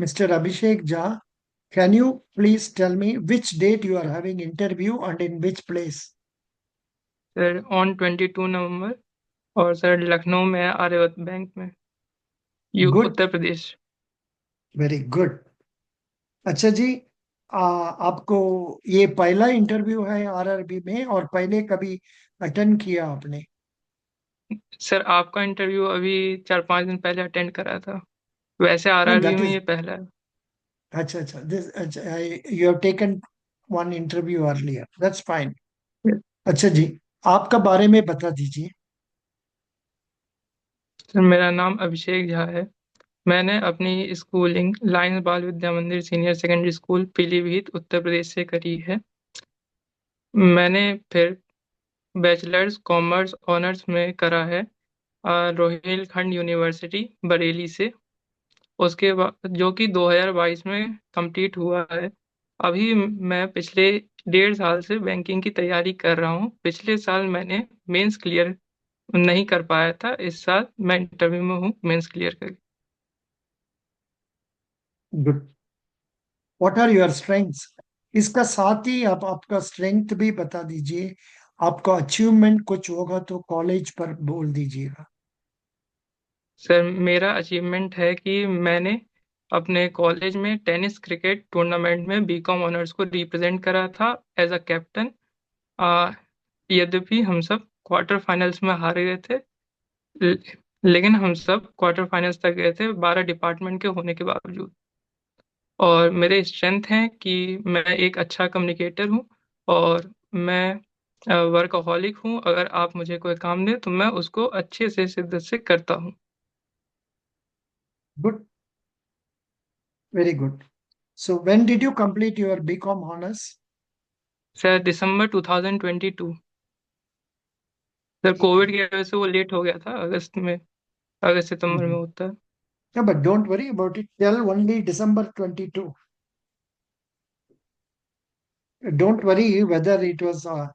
Mr. Abhishek Jha, can you please tell me which date you are having interview and in which place? Sir on 22 नवंबर। और sir Lucknow में है, Aryavart bank में। Good, Uttar Pradesh. very good. अच्छा जी, आपको ये पहला interview है आरआरबी में और पहले कभी अटेंड किया आपने? सर आपका इंटरव्यू अभी 4-5 दिन पहले अटेंड करा था। वैसे नहीं, आरआरबी दैट में इज ये पहला है। अच्छा अच्छा, दिस अच्छा, you have taken one interview earlier, that's fine. अच्छा जी, आपका बारे में बता दीजिए। सर मेरा नाम अभिषेक झा है। मैंने अपनी स्कूलिंग लायंस बाल विद्या मंदिर senior secondary school Pilibhit Uttar Pradesh से करी है। मैंने फिर बैचलर्स कॉमर्स ऑनर्स में करा है रोहिलखंड यूनिवर्सिटी बरेली से। उसके बाद जो कि 2022 में कंप्लीट हुआ है। अभी मैं पिछले 1.5 साल से बैंकिंग की तैयारी कर रहा हूँ। पिछले साल मैंने मेंस क्लियर नहीं कर पाया था। इस साल मैं इंटरव्यू में हूँ मेंस क्लियर कर। Good. What are your strengths? इसका साथ ही आप आपका स्ट्रेंथ भी बता दीजिए। आपका अचीवमेंट कुछ होगा तो कॉलेज पर बोल दीजिएगा। सर मेरा अचीवमेंट है कि मैंने अपने कॉलेज में टेनिस क्रिकेट टूर्नामेंट में बीकॉम ऑनर्स को रिप्रेजेंट करा था एज अ कैप्टन। यद्यपि हम सब क्वार्टर फाइनल्स में हार गए थे। ल- लेकिन हम सब क्वार्टर फाइनल्स तक गए थे 12 डिपार्टमेंट के होने के बावजूद। और मेरे स्ट्रेंथ हैं कि मैं एक अच्छा कम्युनिकेटर हूँ। और मैं वर्कaholic हूँ। अगर आप मुझे कोई काम दें तो मैं उसको अच्छे से शिद्दत से करता हूँ। Good, very good. So when did you complete your BCom honours? Sir December 2022। Sir ठीक कोविड है। की वजह से वो लेट हो गया था, अगस्त में, अगस्त सितंबर में होता है। Yeah, but don't worry about it. Tell only December 22. Don't worry whether it was uh,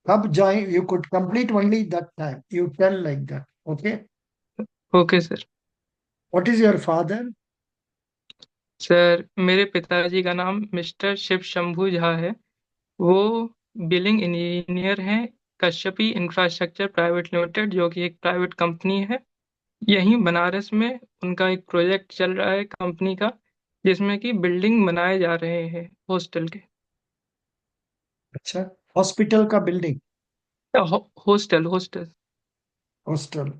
कब join. You could complete only that time. You tell like that. Okay. Okay sir. What is your father? Sir मेरे पिताजी का नाम mister Shiv Shambhu Jha है। वो billing engineer हैं Kashyapi infrastructure private limited, जो कि एक प्राइवेट कंपनी है यहीं बनारस में। उनका एक प्रोजेक्ट चल रहा है कंपनी का, जिसमें कि बिल्डिंग बनाए जा रहे हैं हॉस्टल के। अच्छा, हॉस्पिटल का building? Hostel hostel. Hostel.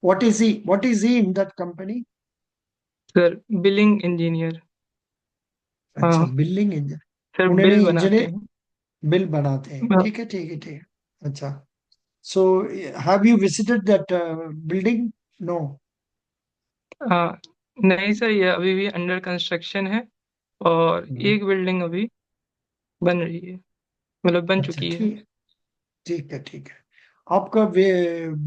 What is he in that company? Sir billing engineer. अच्छा, हाँ। Building engine. सर पुणे में बिल बनाते इंजीनियर हैं। बिल बनाते हैं, हाँ। ठीक है ठीक है ठीक है। अच्छा, so have you visited that building? No. हाँ, नहीं सर, ये अभी भी अंडर कंस्ट्रक्शन है। और एक बिल्डिंग अभी बन रही है, मतलब बन अच्छा, चुकी है। ठीक ठीक है ठीक है। आपका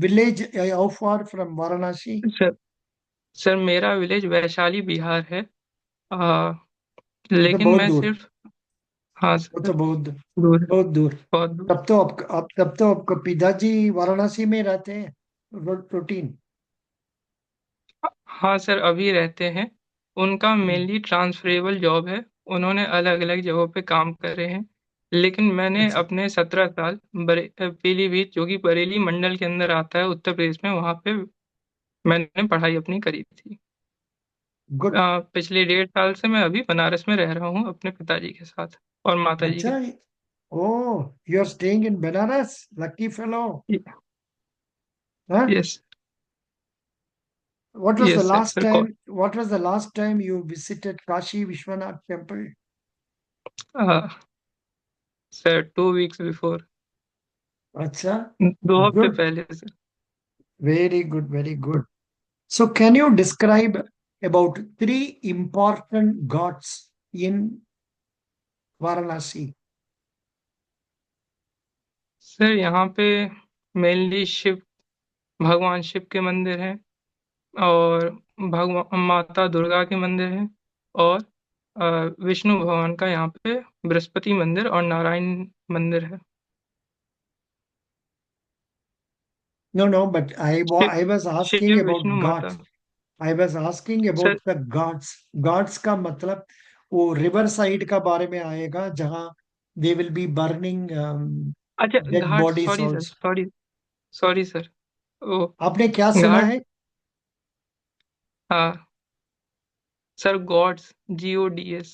village how far from Varanasi? Sir sir मेरा विलेज वैशाली बिहार है। आ, तो लेकिन बहुत मैं दूर। सिर्फ। हाँ वो सर। तो बहुत दूर। दूर है, बहुत दूर। बहुत दूर। तब तो आपका पिताजी वाराणसी में रहते हैं, प्रोटीन। हाँ सर, अभी रहते हैं। उनका मेनली ट्रांसफरेबल जॉब है। उन्होंने अलग अलग जगहों पे काम करे हैं। लेकिन मैंने अच्छा, अपने 17 साल पीलीभीत, जो कि बरेली मंडल के अंदर आता है उत्तर प्रदेश में, वहाँ पे मैंने पढ़ाई अपनी करी थी। गुड। पिछले 1.5 साल से मैं अभी बनारस में रह रहा हूँ अपने पिताजी के साथ और माता जी के अच्छा, oh, you are staying in Banaras, lucky fellow. साथ। हाँ? Yes. What was the yes sir last sir कौन। time? What was the last time you visited Kashi Vishwanath temple? Sir 2 weeks before. Acha, 2 हफ्ते good, पहले sir. very good, very good. So, can you describe about three important gods in Varanasi? Sir यहाँ पे mainly Shiv, भगवान शिव के मंदिर हैं। और भगवान माता दुर्गा के मंदिर हैं। और विष्णु भगवान का यहाँ पे बृहस्पति मंदिर और नारायण मंदिर है। No, no, but I Shiv was asking Shiv about Vishnu माता। gods. I was asking sir. About the Ghats. Ghats का मतलब वो रिवर साइड का बारे में आएगा जहाँ दे विल बी बर्निंग अच्छा, dead ghat, bodies sorry sir, also. Sorry. Sorry sir. Oh, आपने क्या सुना घाट। है? हाँ सर, गॉड्स, GODS।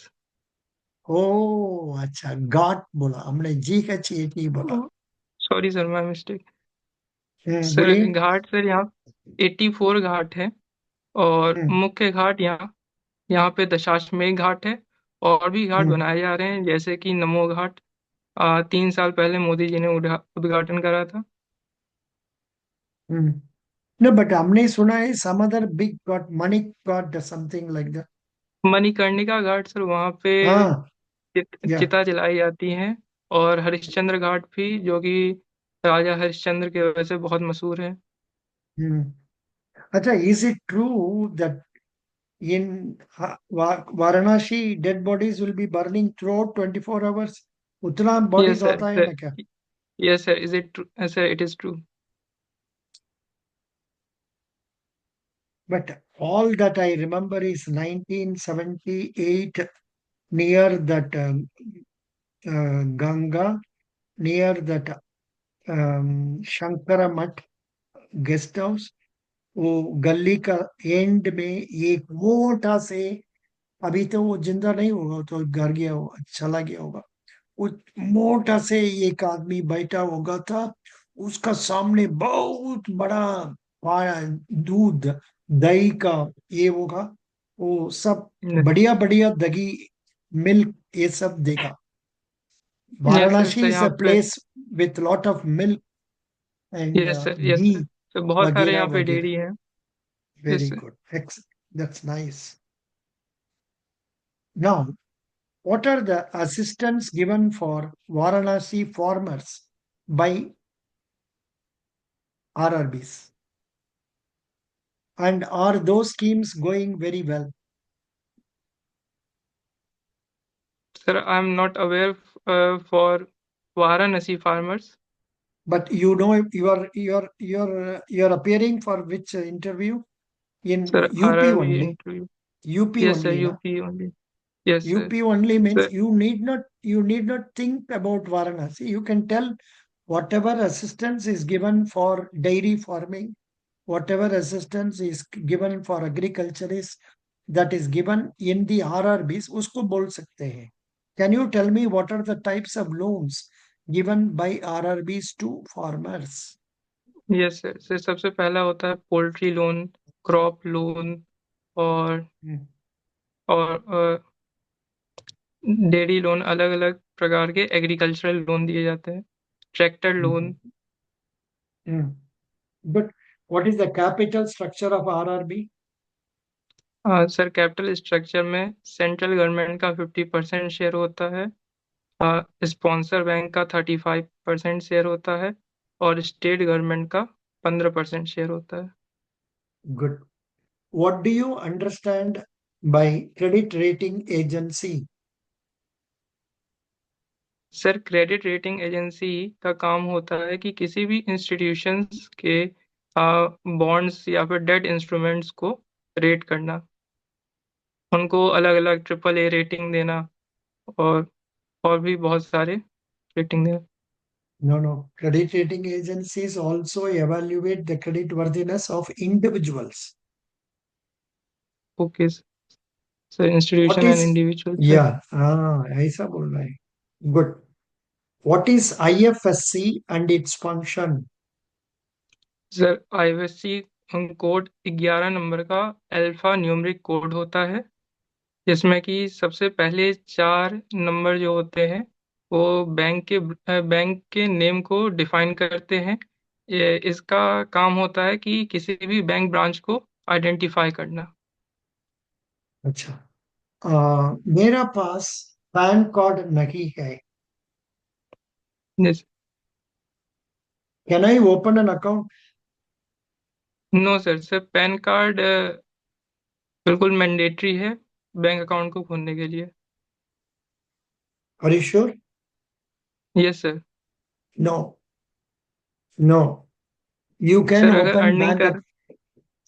ओ अच्छा, घाट बोला हमने, जी का ची नहीं बोला। Sorry sir, my mistake. Sir बोलिए। घाट, सर यहाँ 84 घाट है। और हम्म मुख्य घाट यहाँ यहाँ पे दशाश्वमेध घाट है। और भी घाट हम्म बनाए जा रहे हैं, जैसे कि नमो घाट। 3 साल पहले मोदी जी ने उद्घाटन करा था। हम्म। No, but हमने सुना है some other big god, Manik god, something like that. Manikarnika Ghat sir, वहाँ पे हाँ। या। चिता जलाई जाती हैं। और हरिश्चंद्र घाट भी, जो कि राजा हरिश्चंद्र के वजह से बहुत मशहूर है। हम्म। अच्छा, is it true that in Varanasi dead bodies will be burning throughout 24 hours? उतना यस बॉडीज सर, होता है सर। ना क्या? Yes sir, is it true? Sir, it is true. But all that I remember is 1978 near that Ganga, near that Shankara Mutt guest house, वो गली का and में एक मोटा से, अभी तो वो जिंदा नहीं होगा, वो तो घर गया होगा, चला गया होगा। वो मोटा से एक आदमी बैठा होगा था, उसका सामने बहुत बड़ा दूध, दही का ये होगा, वो सब बढ़िया बढ़िया दही, मिल्क, ये सब देगा। Yes sir, Varanasi sir is a यहाँ पे। Place with lot of milk and yes sir, yes ghee sir. तो बहुत सारे वगैरह यहाँ पे वगैरह। डेयरी हैं। Yes very sir. Good, that's nice. Now, what are the assistance given for Varanasi farmers by RRBs? And are those schemes going very well? Sir, I am not aware for Varanasi farmers. But you know, you're appearing for which interview in sir, UP RRB only. Interview. UP yes sir, only, na? UP only. Yes sir. UP only means sir, you need not think about Varanasi. You can tell whatever assistance is given for dairy farming, whatever assistance is given for agriculturist, that is given in the RRBs, उसको बोल सकते हैं। Can you tell me what are the types of loans given by RRBs to farmers? Yes sir, sir सबसे पहला होता है poultry loan, crop loan, और Hmm. और डेयरी लोन। अलग अलग प्रकार के एग्रीकल्चरल लोन दिए जाते हैं। Tractor Mhm. Loan. Hmm. But what is the capital structure of RRB? Sir, capital structure में सेंट्रल गवर्नमेंट का 50% शेयर होता है। स्पॉन्सर बैंक का 35% शेयर होता है। और स्टेट गवर्नमेंट का 15% शेयर होता है। Good. What do you understand by credit rating agency? Sir, credit rating agency का काम होता है कि किसी भी इंस्टीट्यूशंस के बॉन्ड्स या फिर डेट इंस्ट्रूमेंट्स को रेट करना, उनको अलग अलग AAA रेटिंग देना, और और भी बहुत सारे रेटिंग देना। No, no. Credit rating agencies also evaluate the credit worthiness of individuals. Okay sir, What institution and is, individual sir. yeah, ऐसा बोल रहा है। Good. What is IFSC and its function? Sir, IFSC code 11 number का alpha numeric code होता है, जिसमें कि सबसे पहले 4 नंबर जो होते हैं वो बैंक के नेम को डिफाइन करते हैं। इसका काम होता है कि किसी भी बैंक ब्रांच को आइडेंटिफाई करना। अच्छा, मेरा पास पैन कार्ड नहीं है। Can I open an account? No sir, sir PAN card बिल्कुल मैंडेटरी है बैंक अकाउंट को खोलने के लिए। Are you sure? Yes sir. No, no. You can sir, अगर open अर्निंग bank कर account.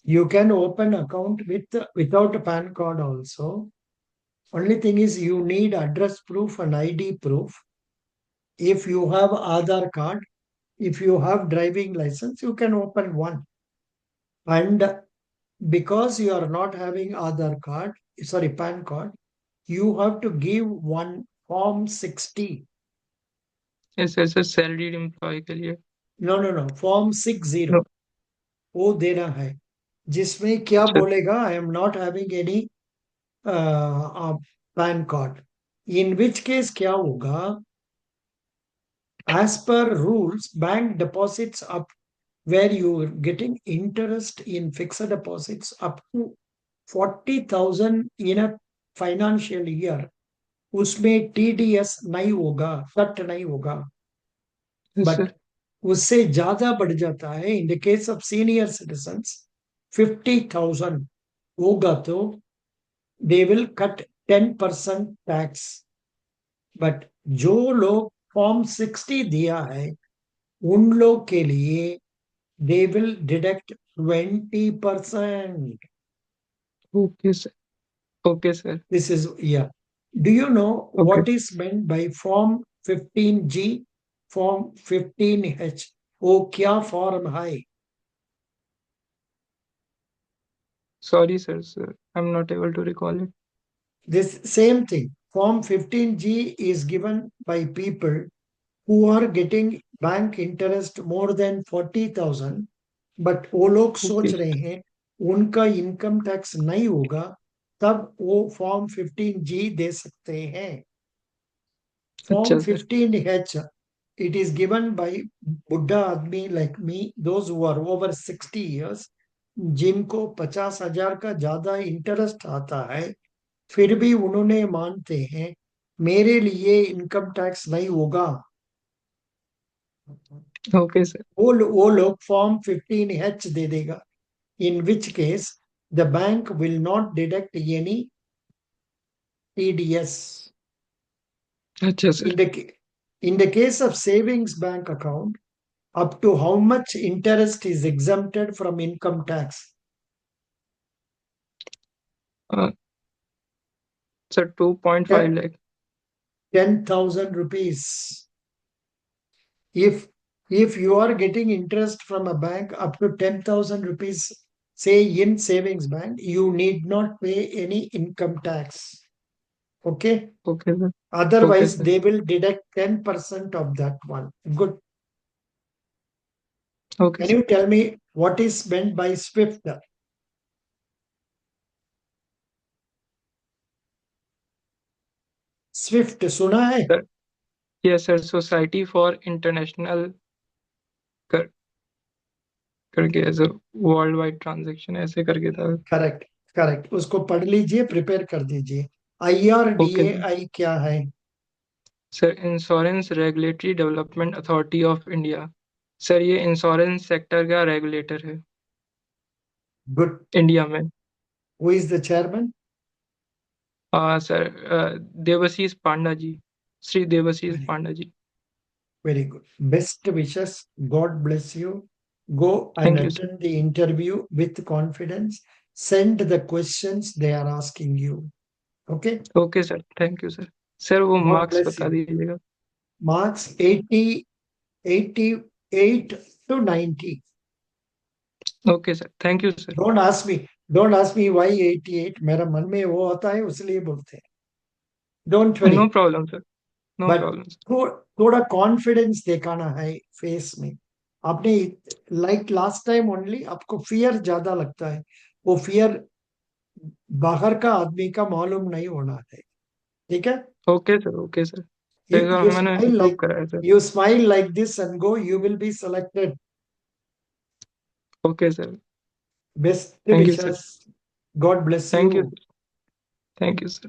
You can open account without a PAN card also. Only thing is you need address proof and ID proof. If you have Aadhaar card, if you have driving license, you can open one. And because you are not having Aadhaar card, sorry, PAN card, you have to give one Form 60. ऐसे ऐसे salaried employee के लिए। No, Form 60 no. वो देना है, जिसमें क्या अच्छा। बोलेगा, I am not having any PAN card. In which case क्या होगा, as per rules, bank deposits up where you are getting interest in fixed deposits up to 40,000 in a financial year, उसमें टीडीएस नहीं होगा, cut नहीं होगा। ऐसे। But उससे ज्यादा बढ़ जाता है in the case of senior citizens, 50,000 होगा तो they will cut 10% tax. But जो लोग फॉर्म 60 दिया है, उन लोग के लिए they will deduct 20%. Okay sir. Okay sir. This is, yeah. Do you know okay. what is meant by Form 15G, Form 15H? वो क्या फॉर्म है? Sorry sir, sir I am not able to recall it. This same thing. Form 15G is given by people who are getting bank interest more than 40,000, but वो लोग okay. सोच रहे हैं उनका income tax नहीं होगा, तब वो फॉर्म 15G दे सकते हैं। अच्छा Form sir. 15H, it is given by Buddha Admi like me, those who are over 60 years, जिनको 50,000 का ज्यादा इंटरेस्ट आता है, फिर भी उन्होंने मानते हैं मेरे लिए इनकम टैक्स नहीं होगा, ओके सर। वो लोग फॉर्म 15H दे देगा। In which case the bank will not deduct any TDS. अच्छा In sir. the case of savings bank account, up to how much interest is exempted from income tax? Sir 2.5 lakh. 10,000 rupees. If you are getting interest from a bank up to 10,000 rupees, say in savings bank, you need not pay any income tax. Okay. Okay sir. Okay Otherwise, sir. they will deduct 10% of that one. Good. Okay Can sir. you tell me what is meant by SWIFT? SWIFT सुना है? Sir yes sir, society for international कर करके ऐसे world wide transaction ऐसे करके था। Correct, correct, उसको पढ़ लीजिए, प्रिपेयर कर दीजिए। Okay sir. IRDAI क्या है? Sir insurance regulatory development authority of India. Sir ये इंश्योरेंस सेक्टर का रेगुलेटर है गुड। इंडिया में। Who is the chairman? Sir Debasish Panda ji, Shri Debasish very, Panda ji. Very good. Best wishes, God bless you. Go and thank you sir. attend the interview with confidence. Send the questions they are asking you. Okay? Okay sir, thank you sir. Sir वो God marks bless बता you. दीजिएगा। Marks 80, 88 to 90. Okay sir, thank you sir. Don't ask me. Don't ask me why 88. मेरा मन में वो होता है इसलिए बोलते हैं। Don't no worry. Problem sir. No but problem sir. थोड़ा कॉन्फिडेंस दिखाना है फेस में। आपने, लाइक लास्ट टाइम ओनली, आपको फियर ज्यादा लगता है। वो फियर बाहर का आदमी का मालूम नहीं होना है। ठीक है? Okay sir. Okay sir. You देखा यू मैंने स्माइल इम्प्रूव लाइक करा है sir. You smile like this and go, you will be selected. Okay sir. Best thank you sir. Wishes. God bless thank you. You. Thank you sir.